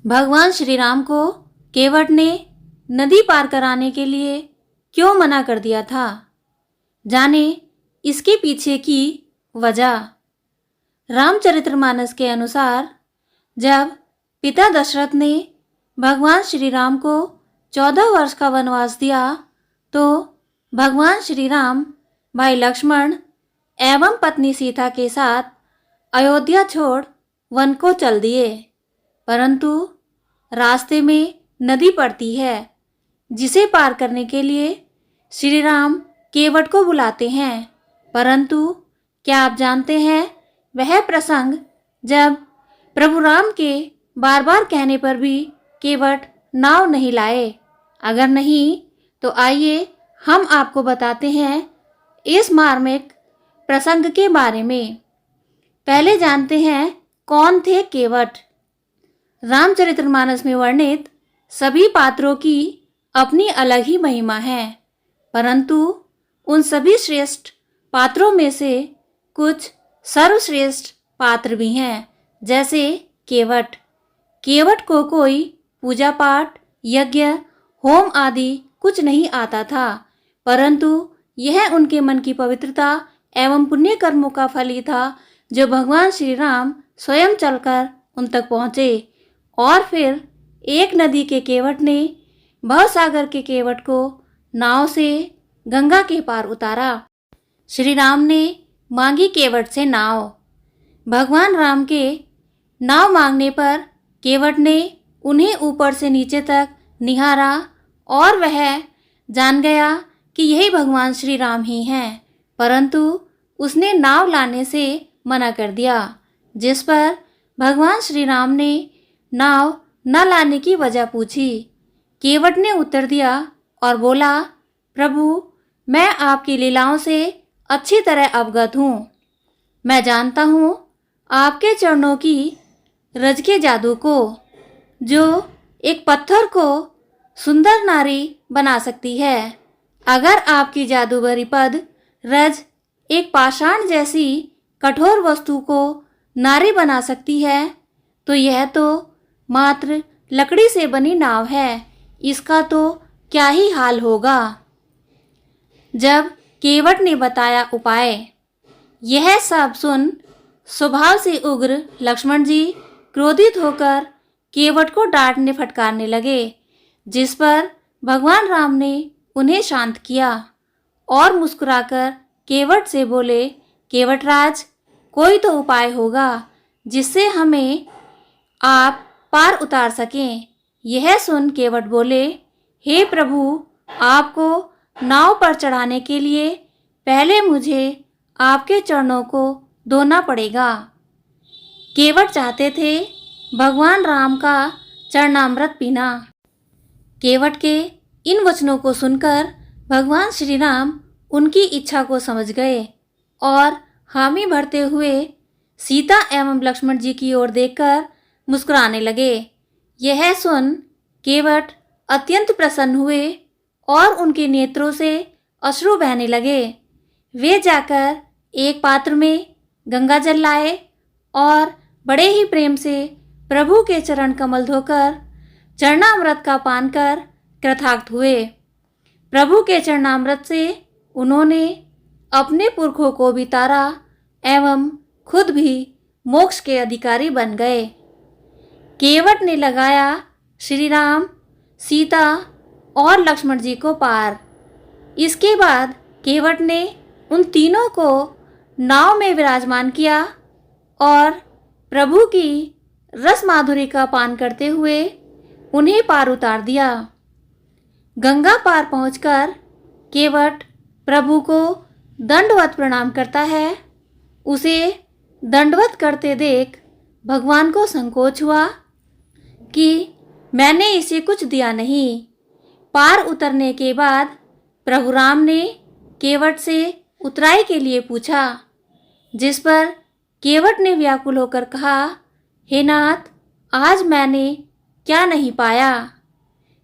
भगवान श्री राम को केवट ने नदी पार कराने के लिए क्यों मना कर दिया था? जाने इसके पीछे की वजह। रामचरितमानस के अनुसार जब पिता दशरथ ने भगवान श्री राम को 14 वर्ष का वनवास दिया तो भगवान श्री राम भाई लक्ष्मण एवं पत्नी सीता के साथ अयोध्या छोड़ वन को चल दिए। परंतु रास्ते में नदी पड़ती है जिसे पार करने के लिए श्री राम केवट को बुलाते हैं। परंतु क्या आप जानते हैं वह प्रसंग जब प्रभु राम के बार बार कहने पर भी केवट नाव नहीं लाए? अगर नहीं तो आइए हम आपको बताते हैं इस मार्मिक प्रसंग के बारे में। पहले जानते हैं कौन थे केवट। रामचरितमानस में वर्णित सभी पात्रों की अपनी अलग ही महिमा है, परंतु उन सभी श्रेष्ठ पात्रों में से कुछ सर्वश्रेष्ठ पात्र भी हैं, जैसे केवट। केवट को कोई पूजा पाठ, यज्ञ, होम आदि कुछ नहीं आता था, परंतु यह उनके मन की पवित्रता एवं पुण्य कर्मों का फल ही था जो भगवान श्री राम स्वयं चलकर उन तक पहुँचे। और फिर एक नदी के केवट ने भवसागर के केवट को नाव से गंगा के पार उतारा। श्री राम ने मांगी केवट से नाव। भगवान राम के नाव मांगने पर केवट ने उन्हें ऊपर से नीचे तक निहारा और वह जान गया कि यही भगवान श्री राम ही हैं, परंतु उसने नाव लाने से मना कर दिया, जिस पर भगवान श्री राम ने नाव न लाने की वजह पूछी। केवट ने उत्तर दिया और बोला, प्रभु मैं आपकी लीलाओं से अच्छी तरह अवगत हूँ। मैं जानता हूँ आपके चरणों की रज के जादू को, जो एक पत्थर को सुंदर नारी बना सकती है। अगर आपकी जादूगरी पद रज एक पाषाण जैसी कठोर वस्तु को नारी बना सकती है तो यह तो मात्र लकड़ी से बनी नाव है, इसका तो क्या ही हाल होगा। जब केवट ने बताया उपाय, यह सब सुन स्वभाव से उग्र लक्ष्मण जी क्रोधित होकर केवट को डांटने फटकारने लगे, जिस पर भगवान राम ने उन्हें शांत किया और मुस्कुराकर केवट से बोले, केवटराज कोई तो उपाय होगा जिससे हमें आप पार उतार सकें। यह सुन केवट बोले, हे प्रभु आपको नाव पर चढ़ाने के लिए पहले मुझे आपके चरणों को धोना पड़ेगा। केवट चाहते थे भगवान राम का चरणामृत पीना। केवट के इन वचनों को सुनकर भगवान श्री राम उनकी इच्छा को समझ गए और हामी भरते हुए सीता एवं लक्ष्मण जी की ओर देखकर मुस्कुराने लगे। यह सुन केवट अत्यंत प्रसन्न हुए और उनके नेत्रों से अश्रु बहने लगे। वे जाकर एक पात्र में गंगा जल लाए और बड़े ही प्रेम से प्रभु के चरण कमल धोकर चरणामृत का पान कर कृतार्थ हुए। प्रभु के चरणामृत से उन्होंने अपने पुरखों को भी तारा एवं खुद भी मोक्ष के अधिकारी बन गए। केवट ने लगाया श्री राम, सीता और लक्ष्मण जी को पार। इसके बाद केवट ने उन तीनों को नाव में विराजमान किया और प्रभु की रस माधुरी का पान करते हुए उन्हें पार उतार दिया। गंगा पार पहुंचकर केवट प्रभु को दंडवत प्रणाम करता है। उसे दंडवत करते देख भगवान को संकोच हुआ कि मैंने इसे कुछ दिया नहीं। पार उतरने के बाद प्रभु राम ने केवट से उतराई के लिए पूछा, जिस पर केवट ने व्याकुल होकर कहा, हे नाथ आज मैंने क्या नहीं पाया।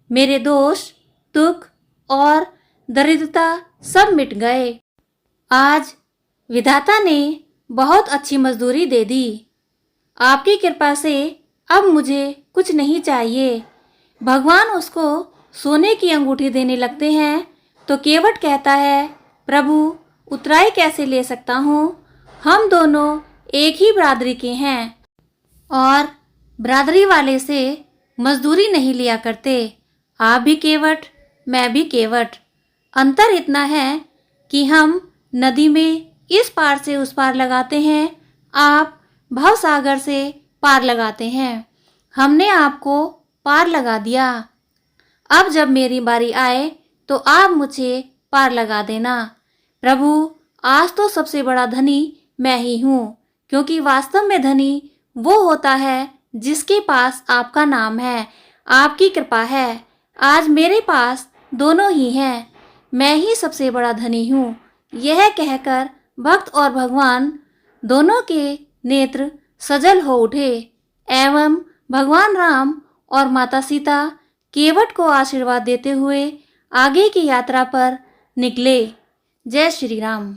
मेरे दोष, दुख और दरिद्रता सब मिट गए। आज विधाता ने बहुत अच्छी मजदूरी दे दी। आपकी कृपा से अब मुझे कुछ नहीं चाहिए। भगवान उसको सोने की अंगूठी देने लगते हैं तो केवट कहता है, प्रभु उतराई कैसे ले सकता हूँ? हम दोनों एक ही बिरादरी के हैं और बिरादरी वाले से मजदूरी नहीं लिया करते। आप भी केवट, मैं भी केवट। अंतर इतना है कि हम नदी में इस पार से उस पार लगाते हैं, आप भवसागर से पार लगाते हैं। हमने आपको पार लगा दिया। अब जब मेरी बारी आए तो आप मुझे पार लगा देना। प्रभु, आज तो सबसे बड़ा धनी मैं ही हूँ, क्योंकि वास्तव में धनी वो होता है जिसके पास आपका नाम है, आपकी कृपा है। आज मेरे पास दोनों ही हैं, मैं ही सबसे बड़ा धनी हूँ। यह कहकर भक्त और भगवान दोनों के नेत्र सजल हो उठे एवं भगवान राम और माता सीता केवट को आशीर्वाद देते हुए आगे की यात्रा पर निकले। जय श्री राम।